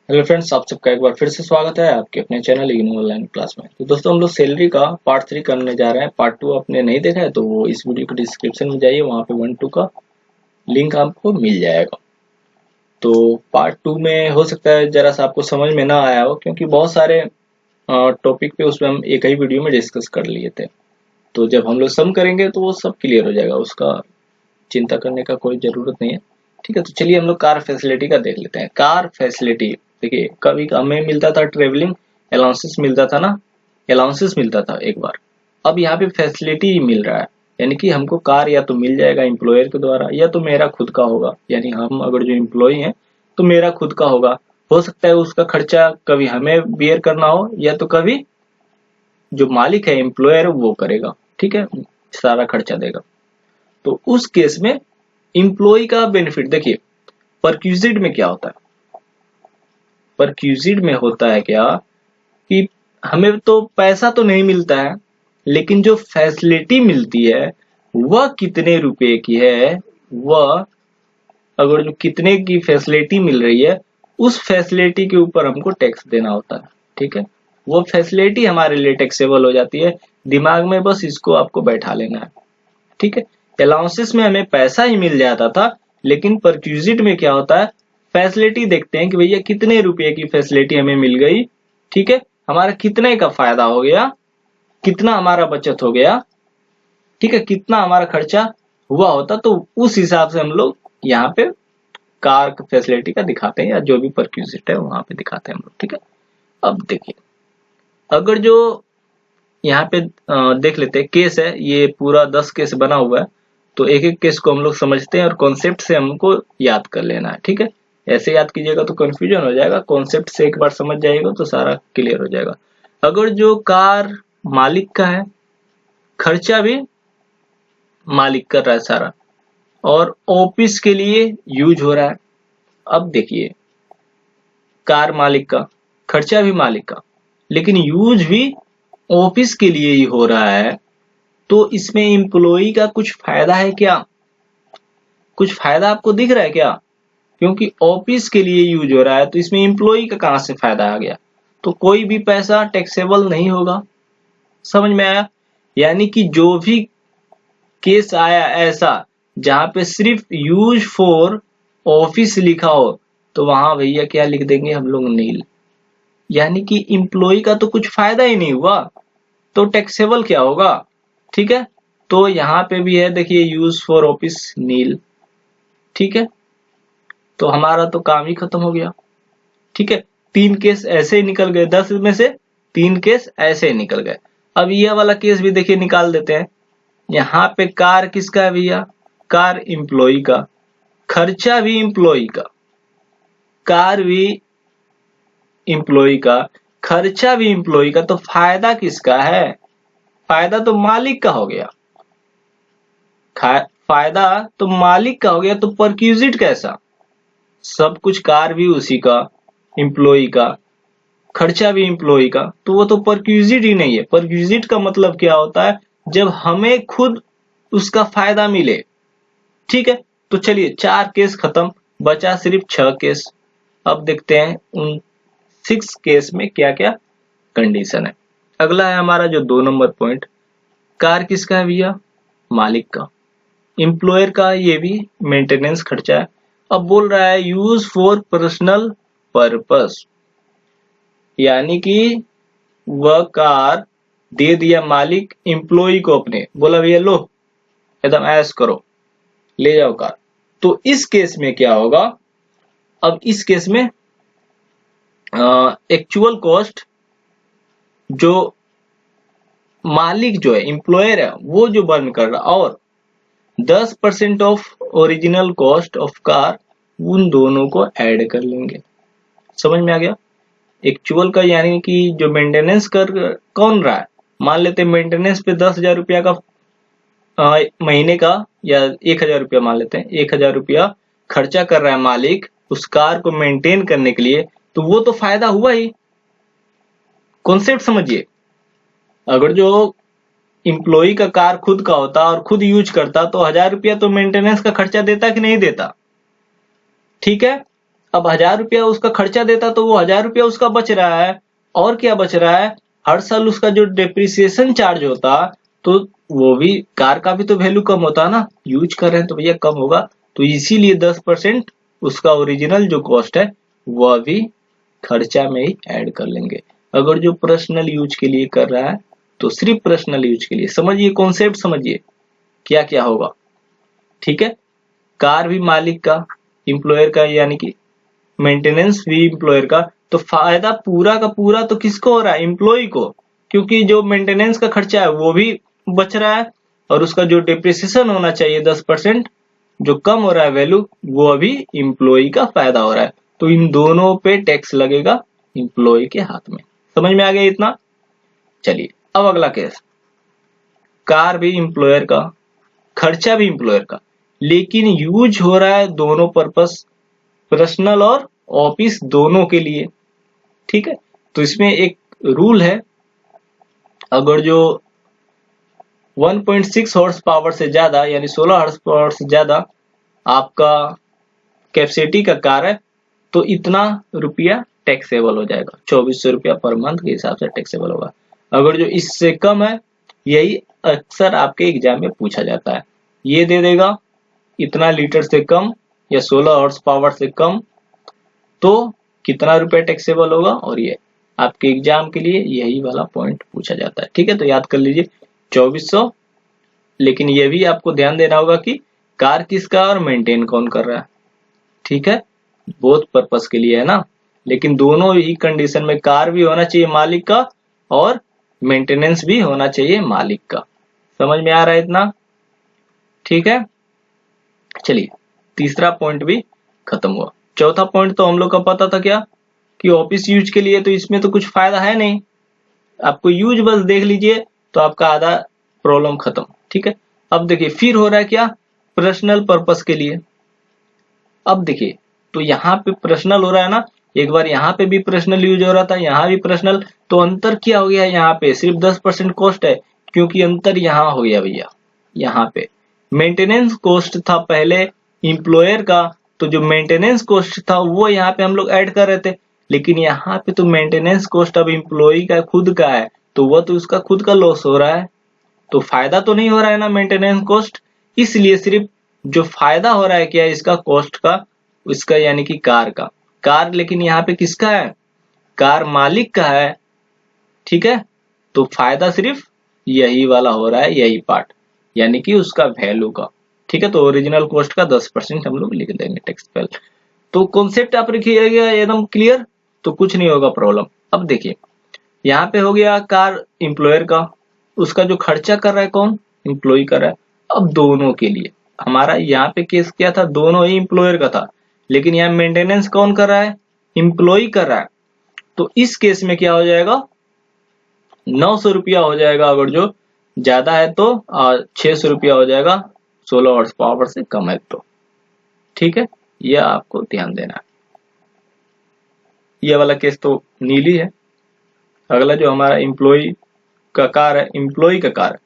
Hello friends, आप सबका एक बार फिर से स्वागत है आपके अपने चैनल इग्नू ऑनलाइन क्लास में। तो दोस्तों, हम लोग सैलरी का पार्ट 3 करने जा रहे हैं। पार्ट 2 आपने नहीं देखा है तो वो इस वीडियो के डिस्क्रिप्शन में जाइए, वहाँ पे 1-2 का लिंक आपको मिल जाएगा। तो पार्ट 2 में हो सकता है जरा सा आपको समझ में ना आया हो, क्योंकि बहुत सारे टॉपिक पे उसमें हम एक ही वीडियो में डिस्कस कर लिए थे। तो जब हम लोग सम करेंगे तो वो सब क्लियर हो जाएगा, उसका चिंता करने का कोई जरूरत नहीं है। ठीक है, तो चलिए हम लोग कार फैसिलिटी का देख लेते हैं। कार फैसिलिटी देखिए, कभी हमें मिलता था ट्रेवलिंग अलाउंसेस मिलता था ना, अलाउंसेस मिलता था एक बार। अब यहाँ पे फैसिलिटी मिल रहा है, यानी कि हमको कार या तो मिल जाएगा एम्प्लॉयर के द्वारा या तो मेरा खुद का होगा। यानी हम अगर जो एम्प्लॉय हैं तो मेरा खुद का होगा। हो सकता है उसका खर्चा कभी हमें बियर करना हो या तो कभी जो मालिक है एम्प्लॉयर वो करेगा। ठीक है, सारा खर्चा देगा। तो उस केस में इम्प्लॉय का बेनिफिट देखिए, परक्यूजिट में क्या होता है। परक्यूजिट में होता है क्या कि हमें तो पैसा तो नहीं मिलता है, लेकिन जो फैसिलिटी मिलती है वह कितने रुपए की है, वह अगर जो कितने की फैसिलिटी मिल रही है उस फैसिलिटी के ऊपर हमको टैक्स देना होता है। ठीक है, वो फैसिलिटी हमारे लिए टैक्सेबल हो जाती है। दिमाग में बस इसको आपको बैठा लेना है। ठीक है, अलाउंसेस में हमें पैसा ही मिल जाता था, लेकिन परक्यूजिट में क्या होता है, फैसिलिटी देखते हैं कि भैया कितने रुपए की फैसिलिटी हमें मिल गई। ठीक है, हमारा कितने का फायदा हो गया, कितना हमारा बचत हो गया, ठीक है, कितना हमारा खर्चा हुआ होता। तो उस हिसाब से हम लोग यहाँ पे कार फैसिलिटी का दिखाते हैं, या जो भी परक्यूजिट है वहां पे दिखाते हैं हम लोग। ठीक है, अब देखिए, अगर जो यहाँ पे देख लेते हैं केस है, ये पूरा 10 केस बना हुआ है। तो एक एक केस को हम लोग समझते हैं और कॉन्सेप्ट से हमको याद कर लेना है। ठीक है, ऐसे याद कीजिएगा तो कंफ्यूजन हो जाएगा, कॉन्सेप्ट से एक बार समझ जाइएगा तो सारा क्लियर हो जाएगा। अगर जो कार मालिक का है, खर्चा भी मालिक कर रहा है सारा, और ऑफिस के लिए यूज हो रहा है। अब देखिए, कार मालिक का, खर्चा भी मालिक का, लेकिन यूज भी ऑफिस के लिए ही हो रहा है। तो इसमें एम्प्लॉई का कुछ फायदा है क्या? कुछ फायदा आपको दिख रहा है क्या? क्योंकि ऑफिस के लिए यूज हो रहा है तो इसमें एम्प्लॉई का कहां से फायदा आ गया? तो कोई भी पैसा टैक्सेबल नहीं होगा। समझ में आया? यानी कि जो भी केस आया ऐसा जहां पे सिर्फ यूज फॉर ऑफिस लिखा हो, तो वहां भैया क्या लिख देंगे हम लोग, नील। यानी कि एम्प्लॉई का तो कुछ फायदा ही नहीं हुआ, तो टैक्सेबल क्या होगा? ठीक है, तो यहाँ पे भी है देखिए, यूज फॉर ऑफिस नील। ठीक है, तो हमारा तो काम ही खत्म हो गया। ठीक है, 3 केस ऐसे ही निकल गए, 10 में से 3 केस ऐसे ही निकल गए। अब ये वाला केस भी देखिए निकाल देते हैं। यहाँ पे कार किसका है भैया? कार एम्प्लॉई का, खर्चा भी एम्प्लॉई का, कार भी एम्प्लॉई का, खर्चा भी एम्प्लॉई का, तो फायदा किसका है? फायदा तो मालिक का हो गया। फायदा तो मालिक का हो गया, तो परक्यूजिट कैसा? सब कुछ कार भी उसी का, एम्प्लॉई का, खर्चा भी एम्प्लॉई का, तो वो तो परक्यूजिट ही नहीं है। परक्यूजिट का मतलब क्या होता है? जब हमें खुद उसका फायदा मिले। ठीक है, तो चलिए 4 केस खत्म, बचा सिर्फ 6 केस। अब देखते हैं उन 6 केस में क्या क्या कंडीशन है। अगला है हमारा जो 2 नंबर पॉइंट, कार किसका है भैया? मालिक का। एम्प्लॉयर का ये भी मेंटेनेंस खर्चा है। अब बोल रहा है यूज फॉर पर्सनल पर्पस, यानी कि वह कार दे दिया मालिक एम्प्लॉय को अपने, बोला भैया लो एकदम ऐश करो, ले जाओ कार। तो इस केस में क्या होगा? अब इस केस में एक्चुअल कॉस्ट जो मालिक जो है, एम्प्लॉयर है, वो जो बर्न कर रहा, और 10% of original cost of car, उन दोनों को ऐड कर लेंगे। समझ में आ गया? एक्चुअल का यानी कि जो मेंटेनेंस कर कौन रहा है, मान लेते हैं मेंटेनेंस पे 10,000 रुपया का महीने का, या 1,000 रुपया मान लेते हैं, 1,000 रुपया खर्चा कर रहा है मालिक उस कार को मेंटेन करने के लिए, तो वो तो फायदा हुआ ही। कॉन्सेप्ट समझिए, अगर जो इम्प्लॉई का कार खुद का होता और खुद यूज करता तो 1,000 रुपया तो मेंटेनेंस का खर्चा देता कि नहीं देता? ठीक है, अब 1000 रुपया उसका खर्चा देता तो वो 1000 रुपया उसका बच रहा है। और क्या बच रहा है, हर साल उसका जो डेप्रिसिएशन चार्ज होता तो वो भी, कार का भी तो वैल्यू कम होता ना, यूज कर रहे हैं तो भैया कम होगा। तो इसीलिए 10% उसका ओरिजिनल जो कॉस्ट है वह भी खर्चा में ही ऐड कर लेंगे। अगर जो पर्सनल यूज के लिए कर रहा है तो सिर्फ पर्सनल यूज के लिए। समझिए कॉन्सेप्ट, समझिए क्या क्या होगा। ठीक है, कार भी मालिक का, एम्प्लॉयर का, यानी कि मेंटेनेंस भी एम्प्लॉयर का। तो फायदा पूरा का पूरा तो किसको हो रहा है, एम्प्लॉय को, क्योंकि जो मेंटेनेंस का खर्चा है वो भी बच रहा है और उसका जो डिप्रिसिएशन होना चाहिए 10% जो कम हो रहा है वैल्यू, वो अभी एम्प्लॉय का फायदा हो रहा है। तो इन दोनों पे टैक्स लगेगा एम्प्लॉय के हाथ में। समझ में आ गया इतना? चलिए अब अगला केस, कार भी एम्प्लॉयर का, खर्चा भी एम्प्लॉयर का, लेकिन यूज हो रहा है दोनों पर्पस, पर्सनल और ऑफिस दोनों के लिए। ठीक है, तो इसमें एक रूल है, अगर जो 1.6 हॉर्स पावर से ज्यादा यानी 16 हॉर्स पावर से ज्यादा आपका कैपेसिटी का कार है तो इतना रुपया टैक्सेबल हो जाएगा, 2400 रुपया पर मंथ के हिसाब से टैक्सेबल होगा। अगर जो इससे कम है, यही अक्सर आपके एग्जाम में पूछा जाता है, ये दे देगा इतना लीटर से कम या 16 हॉर्स पावर से कम तो कितना रुपया टैक्सेबल होगा, और ये आपके एग्जाम के लिए यही वाला पॉइंट पूछा जाता है। ठीक है, तो याद कर लीजिए 2400। लेकिन ये भी आपको ध्यान देना होगा कि कार किसका और मेंटेन कौन कर रहा है। ठीक है, बोथ पर्पस के लिए है ना, लेकिन दोनों ही कंडीशन में कार भी होना चाहिए मालिक का और मेंटेनेंस भी होना चाहिए मालिक का। समझ में आ रहा है इतना? ठीक है, चलिए तीसरा पॉइंट भी खत्म हुआ। चौथा पॉइंट तो हम लोग का पता था क्या, कि ऑफिस यूज के लिए, तो इसमें तो कुछ फायदा है नहीं, आपको यूज बस देख लीजिए तो आपका आधा प्रॉब्लम खत्म। ठीक है, अब देखिए फिर हो रहा है क्या, पर्सनल पर्पस के लिए। अब देखिए, तो यहाँ पे पर्सनल हो रहा है ना, एक बार यहाँ पे भी पर्सनल यूज हो रहा था, यहाँ भी पर्सनल, तो अंतर क्या हो गया, यहाँ पे सिर्फ 10% कॉस्ट है, क्योंकि अंतर यहाँ हो गया भैया। यहाँ पे मेंटेनेंस कॉस्ट था पहले एम्प्लॉयर का, तो जो मेंटेनेंस कॉस्ट था वो यहाँ पे हम लोग ऐड कर रहे थे, लेकिन यहाँ पे तो मेंटेनेंस कॉस्ट अब एम्प्लॉय का खुद का है, तो वह तो उसका खुद का लॉस हो रहा है, तो फायदा तो नहीं हो रहा है ना मेंटेनेंस कॉस्ट। इसलिए सिर्फ जो फायदा हो रहा है क्या, इसका कॉस्ट का, उसका यानी कि कार का, कार लेकिन यहाँ पे किसका है, कार मालिक का है। ठीक है, तो फायदा सिर्फ यही वाला हो रहा है, यही पार्ट, यानी कि उसका वैल्यू का। ठीक है, तो ओरिजिनल कॉस्ट का 10% हम लोग लिख देंगे टैक्स पे। तो कॉन्सेप्ट आप रखिएगा एकदम क्लियर, तो कुछ नहीं होगा प्रॉब्लम। अब देखिए यहाँ पे हो गया कार एम्प्लॉयर का, उसका जो खर्चा कर रहा है कौन, एम्प्लॉय कर रहा है। अब दोनों के लिए हमारा यहाँ पे केस क्या था, दोनों ही एम्प्लॉयर का था, लेकिन यहाँ मेंटेनेंस कौन कर रहा है, एम्प्लॉय कर रहा है। तो इस केस में क्या हो जाएगा, 900 रुपया हो जाएगा अगर जो ज्यादा है तो, और 600 रुपया हो जाएगा 16 हॉर्स पावर से कम है तो। ठीक है, यह आपको ध्यान देना है। यह वाला केस तो नीली है। अगला जो हमारा एम्प्लॉय का कार है, एम्प्लॉय का कार है,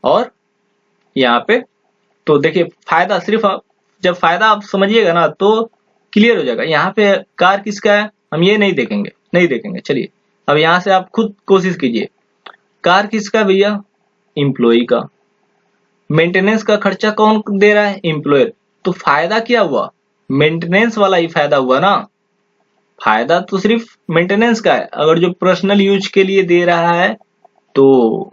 और यहाँ पे तो देखिए फायदा सिर्फ जब फायदा आप समझिएगा ना तो क्लियर हो जाएगा। यहाँ पे कार किसका है हम ये नहीं देखेंगे। चलिए अब यहाँ से आप खुद कोशिश कीजिए, कार किसका भैया, एम्प्लॉय का। मेंटेनेंस का खर्चा कौन दे रहा है, एम्प्लॉयर। तो फायदा क्या हुआ, मेंटेनेंस वाला ही फायदा हुआ ना, फायदा तो सिर्फ मेंटेनेंस का है। अगर जो पर्सनल यूज के लिए दे रहा है तो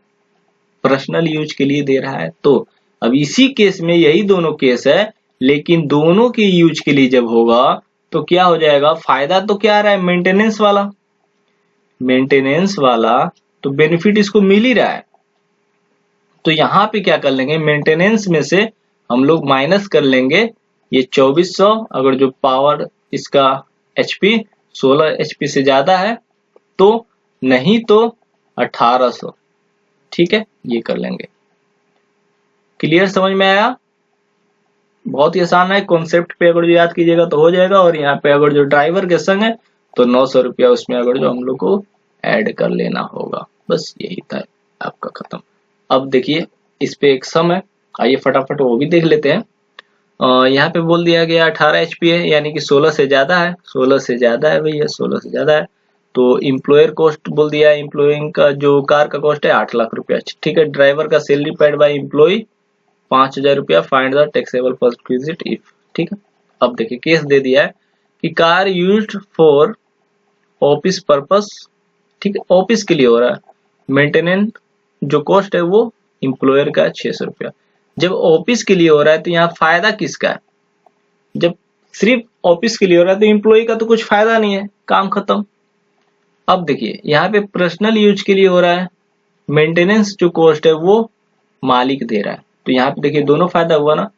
पर्सनल यूज के लिए दे रहा है, तो अब इसी केस में यही दोनों केस है, लेकिन दोनों के यूज के लिए जब होगा तो क्या हो जाएगा, फायदा तो क्या आ रहा है, मेंटेनेंस वाला तो बेनिफिट इसको मिल ही रहा है। तो यहाँ पे क्या कर लेंगे, मेंटेनेंस में से हम लोग माइनस कर लेंगे ये 2400, अगर जो पावर इसका एचपी 16 एचपी से ज्यादा है तो, नहीं तो 1800। ठीक है, ये कर लेंगे। क्लियर, समझ में आया? बहुत ही आसान है, कॉन्सेप्ट पे अगर जो याद कीजिएगा तो हो जाएगा। और यहाँ पे अगर जो ड्राइवर के संग है तो 900 रुपया उसमें अगर जो हम लोग को ऐड कर लेना होगा, बस यही था आपका खत्म। अब देखिए इस पे एक सम है, आइए फटाफट वो भी देख लेते हैं। यहाँ पे बोल दिया गया 18 HP है, यानी कि 16 से ज्यादा है, 16 से ज्यादा है भैया, 16 से ज्यादा है। तो एम्प्लॉयर कॉस्ट बोल दिया, एम्प्लॉइंग का जो कार का कॉस्ट है 8 लाख रुपया, ठीक है। ड्राइवर का सैलरी पेड बाय एम्प्लॉय 5,000 रुपया, find the taxable perquisite if, ठीक है। अब देखिए केस दे दिया है कि car used for office purpose, ठीक है, ऑफिस के लिए हो रहा है। मेंटेनेंस जो कॉस्ट है वो एम्प्लॉयर का 600 रुपया। जब ऑफिस के लिए हो रहा है तो यहाँ फायदा किसका है? जब सिर्फ ऑफिस के लिए हो रहा है तो एम्प्लॉय का तो कुछ फायदा नहीं है, काम खत्म। अब देखिए यहाँ पे पर्सनल यूज के लिए हो रहा है, मेंटेनेंस जो कॉस्ट है वो मालिक दे रहा है, तो यहाँ पे देखिए दोनों फायदा हुआ ना।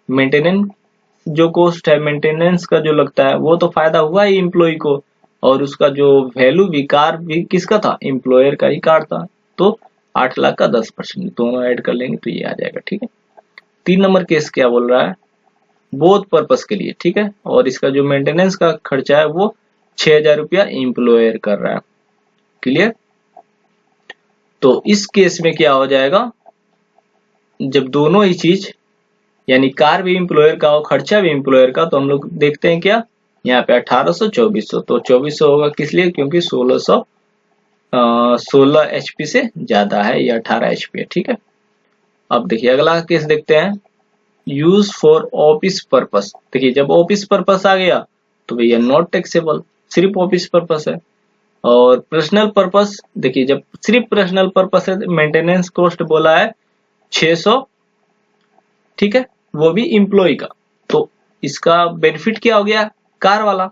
मेंटेनेंस जो कॉस्ट है, मेंटेनेंस का जो लगता है वो तो फायदा हुआ ही एम्प्लॉय को, और उसका जो वैल्यू भी कार भी किसका था? एम्प्लॉयर का ही कार था। तो 8 लाख का 10% दोनों ऐड कर लेंगे तो ये आ जाएगा, ठीक है। 3 नंबर केस क्या बोल रहा है? बोथ पर्पस के लिए, ठीक है, और इसका जो मेंटेनेंस का खर्चा है वो 6,000 रुपया एम्प्लॉयर कर रहा है, क्लियर। तो इस केस में क्या हो जाएगा? जब दोनों ही चीज यानी कार भी एम्प्लॉयर का और खर्चा भी एम्प्लॉयर का, तो हम लोग देखते हैं क्या यहाँ पे 1800 2400, तो 2400 होगा किस लिए? क्योंकि 16 HP से ज्यादा है, या 18 HP है, ठीक है। अब देखिए अगला केस देखते हैं, यूज फॉर ऑफिस पर्पस। देखिए जब ऑफिस पर्पस आ गया तो भैया नॉट टैक्सेबल, सिर्फ ऑफिस पर्पस है। और पर्सनल पर्पस, देखिए जब सिर्फ पर्सनल पर्पस है, मेंटेनेंस कॉस्ट बोला है 600, ठीक है, वो भी एम्प्लॉय का। तो इसका बेनिफिट क्या हो गया? कार वाला।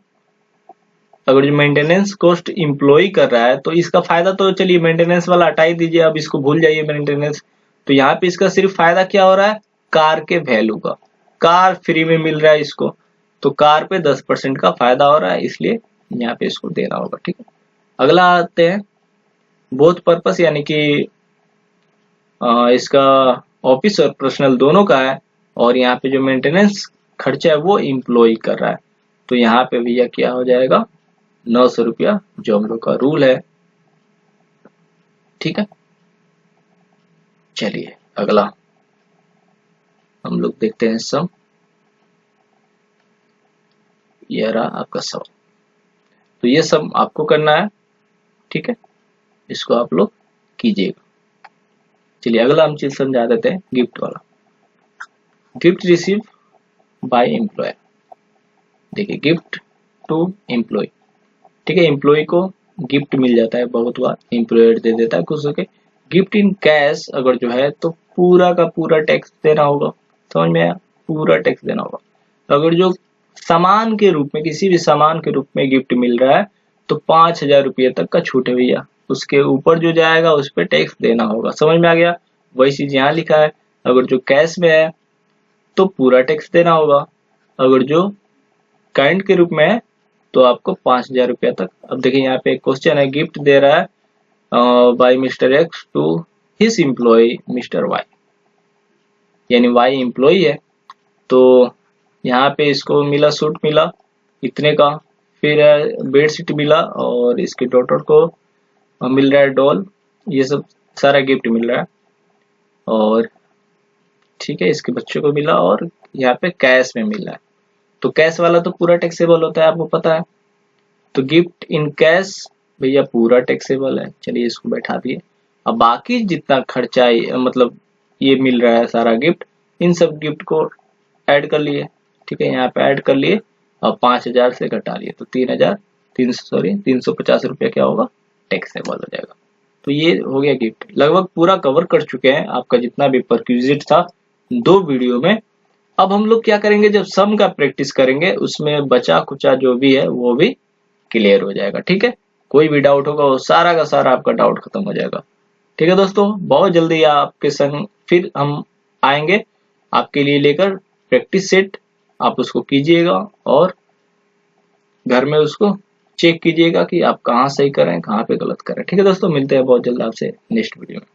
अगर जो मेंटेनेंस कॉस्ट एम्प्लॉय कर रहा है तो इसका फायदा तो चलिए मेंटेनेंस वाला हटा ही दीजिए, अब इसको भूल जाइए मेंटेनेंस। तो यहाँ पे इसका सिर्फ फायदा क्या हो रहा है? कार के वैल्यू का, कार फ्री में मिल रहा है इसको, तो कार पे 10% का फायदा हो रहा है, इसलिए यहाँ पे इसको देना होगा, ठीक है। अगला आते हैं बोथ पर्पस, यानी कि इसका ऑफिस और पर्सनल दोनों का है, और यहाँ पे जो मेंटेनेंस खर्चा है वो एम्प्लॉय कर रहा है, तो यहाँ पे भैया क्या हो जाएगा? 900 रुपया, जो हम लोग का रूल है, ठीक है। चलिए अगला हम लोग देखते हैं सम। ये रहा आपका सम, तो ये सम आपको करना है, ठीक है, इसको आप लोग कीजिएगा। चलिए अगला हम चीज समझा देते हैं, गिफ्ट वाला। Gift receive by employer. देखिए गिफ्ट टू एम्प्लॉय, ठीक है, एम्प्लॉय को गिफ्ट मिल जाता है, बहुत बार एम्प्लॉयर दे देता है खुश होके। गिफ्ट इन कैश अगर जो है तो पूरा का पूरा टैक्स देना होगा, समझ में आया? पूरा टैक्स देना होगा। अगर जो सामान के रूप में, किसी भी सामान के रूप में गिफ्ट मिल रहा है तो 5,000 रुपये तक का छूट है भैया, उसके ऊपर जो जाएगा उस पर टैक्स देना होगा, समझ में आ गया? वही चीज यहाँ लिखा है, अगर जो कैश में है तो पूरा टैक्स देना होगा, अगर जो काइंड के रूप में है तो आपको 5,000 रुपया तक। अब देखिए यहाँ पे एक क्वेश्चन है, गिफ्ट दे रहा है by mister X to his employ mister Y, यानी वाई एम्प्लॉय है, तो यहाँ पे इसको मिला, सूट मिला इतने का, फिर बेडशीट मिला, और इसके डॉटर को मिल रहा है डॉल, ये सब सारा गिफ्ट मिल रहा है, और ठीक है इसके बच्चों को मिला, और यहाँ पे कैश में मिल रहा है। तो कैश वाला तो पूरा टैक्सेबल होता है, आपको पता है। तो गिफ्ट इन कैश भैया पूरा टैक्सेबल है, चलिए इसको बैठा दिए। अब बाकी जितना खर्चा मतलब ये मिल रहा है सारा गिफ्ट, इन सब गिफ्ट को ऐड कर लिए, ठीक है, यहाँ पे ऐड कर लिए, और 5,000 से घटा लिए, तो 350 रुपया क्या होगा? टैक्सेबल हो जाएगा। तो ये हो गया गिफ्ट, लगभग पूरा कवर कर चुके हैं आपका जितना भी परक्विजिट था 2 वीडियो में। अब हम लोग क्या करेंगे, जब सम का प्रैक्टिस करेंगे उसमें बचा कुचा जो भी है वो भी क्लियर हो जाएगा, ठीक है। कोई भी डाउट होगा वो सारा का सारा आपका डाउट खत्म हो जाएगा, ठीक है दोस्तों। बहुत जल्दी आपके संग फिर हम आएंगे आपके लिए लेकर प्रैक्टिस सेट, आप उसको कीजिएगा और घर में उसको चेक कीजिएगा कि आप कहाँ सही कर रहे हैं, कहाँ पे गलत कर रहे हैं, ठीक है दोस्तों। मिलते हैं बहुत जल्द आपसे नेक्स्ट वीडियो में।